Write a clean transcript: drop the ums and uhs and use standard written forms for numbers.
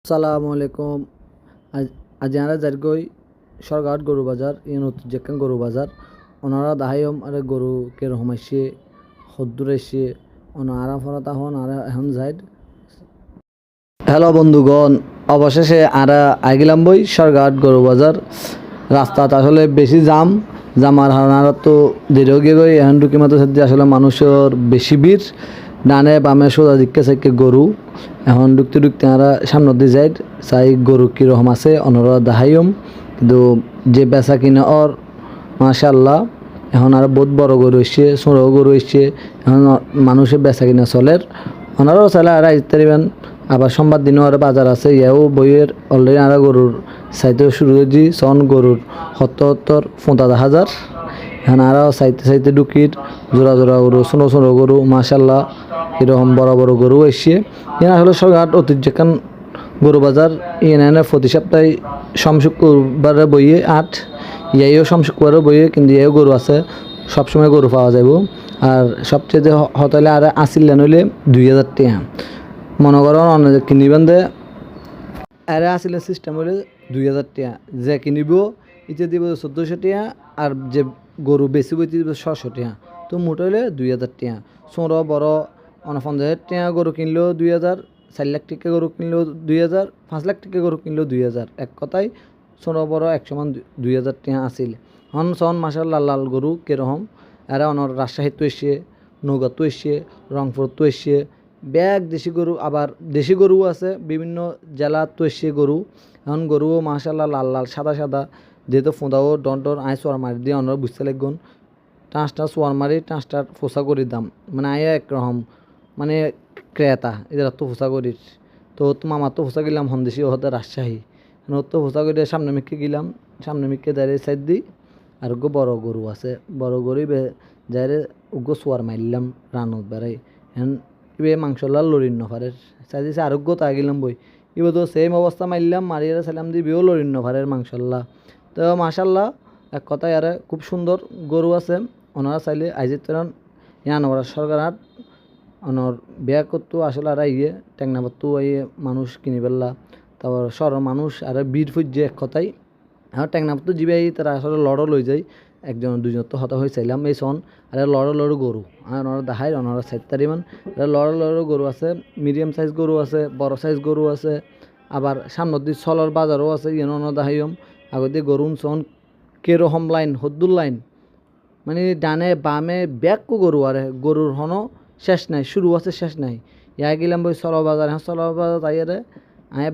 আসসালামু আলাইকুম। আজ আমরা যারগই সরঘাট গরু বাজার নতুন যেখান গরু বাজার ওনারা দাহাইম আরে গরু কে রকম আসছে হদ্দুর আসছে ওনারা ফরাত আর এখন যাই। হ্যালো বন্ধুগণ, অবশেষে আরা আইগিলাম বই সরঘাট গরু বাজার। রাস্তাত আসলে বেশি জামার হারানারা তো দেরিও গিয়ে গই এখন ঢুকি মতো আসলে মানুষের বেশি ভিড়। ডানে বামে সোজা দিকে সাইকে গরু এখন ঢুকতে আমরা সামনের দিয়ে যাই চাই গরু কীরকম আছে অনরা দেখাইম। কিন্তু যে বেচা কিনা ওর মাশাল্লাহ এখন আর বহুত বড় গরু এসছে, ছোটো গরু এসছে। এখন মানুষের বেচা কিনা চলের ওনারাও চাইলে আর ইত্যাদিবেন। আবার সোমবার দিনও আর বাজার আছে ইয়াও বইয়ের অলরেডি আর গরুর চাইতে শুরু হয়েছি সন গরুর 70-75,000। এখন আরও চাইতে ঢুকির জোড়া গরু ছোটো গরু মাশাল্লাহ এরকম বড় বড় গরু এসছে। এখানে আসলে সরঘাট ঐতিহ্যখান গরু বাজার এখানে প্রতি সপ্তাহে শুক্রবারে বইয়ে ইয়াইও শুক্রবারে বইয়ে কিন্তু ইয়াও গরু আছে, সবসময় গরু পাওয়া যাব। আর সবচেয়ে হতালে আর আসিলেন হইলে 2,000 টাকা মনে করেন অনেক কিনিবেন দে আরে আসিলের সিস্টেম হইলে 2,000 টাকা যে কিনিব ইতে দিব 1400 টাকা আর যে গরু বেশি বইতে দিব 600 টাকা। তো মোট হইলে 2,000 টাকা। ছোটো বড় 50,000 টাকা গরু কিনলেও 2,000, 4 লাখ টাকা গরু কিনলেও 2,000, 5 লাখ টাকা গরু কিনলেও 2,000। এক কথায় ছোটো বড় 100 2,000 টাকা আসিল। হন সন মাসাল্লাহ লাল গরু কীরকম এরা অনর রাজশাহীত এসছে, নৌগাঁতো এসছে, রংপুরতো এসছে ব্যাগ দেশি গরু। আবার দেশি গরু আছে বিভিন্ন জেলাতো এসছে গরু। এখন গরুও মাসাল্লাহ লাল সাদা যেহেতু ফোঁদাও ডন আয় সোয়ার মারি দিয়ে অনরা বুঝতে লাগবেন। টাঁচটা সোয়ার মারি টাঁচটার ফোসা করির দাম মানে আয় একরকম মানে ক্রেতা এদের তো ফোসা করির। তো মামার তো ফোসা গেলাম হন্দেশি হতে রাজশাহী ওর তো ফোসা করে সামনে মিকে গেলাম, সামনে মিকে দাঁড়িয়ে সাইড দিই। আর ওগো বড় গরু আছে, বড় গরু যাইরে ওগো সোয়ার মারলাম রানত বেড়াই এখন ইবে মাংসলা লড়ির নফারের চাই দিয়েছে আরোগ্য তা গেলাম বই ইবে তো সেম অবস্থা মারলাম মারিয়ে সালাম দিয়ে বেও লড়ির নফারের মাংসল্লা। তো মাশাল্লাহ এক কথায় আর খুব সুন্দর গরু আছে। ওনারা চাইলে আইজে তরণ ইয়ান ওরা সরকার হাট অনর বিয়া করতো আসলে আর ইয়ে টেকনাবাতো ইয়ে মানুষ কিনি পেলা। তারপর সর মানুষ আর বীর ফুজছে এক কথায় আর টেকনাবাতো জিবে তারা আসলে লড়ো লই যায় একজন দুজন তো হতা হয়ে চাইলাম এই সন আর লড়ো গরু আর ওনারা দেখায় ওনারা 4 মান লড়ো গরু আছে, মিডিয়াম সাইজ গরু আছে, বড় সাইজ গরু আছে। আবার সামনের দিকে চলর বাজারও আছে ইয়ে ওনারা দেখাইম আগর দিয়ে গরু সন কেরকম লাইন হদ্দুর লাইন মানে ডানে বামে ব্যাগকো গরু আরে গরুর হনো শেষ নাই, শুরু আছে শেষ নাই। ইয়া গেলাম বই চলো বাজার, হ্যাঁ চলো বাজার তাই আরে আয়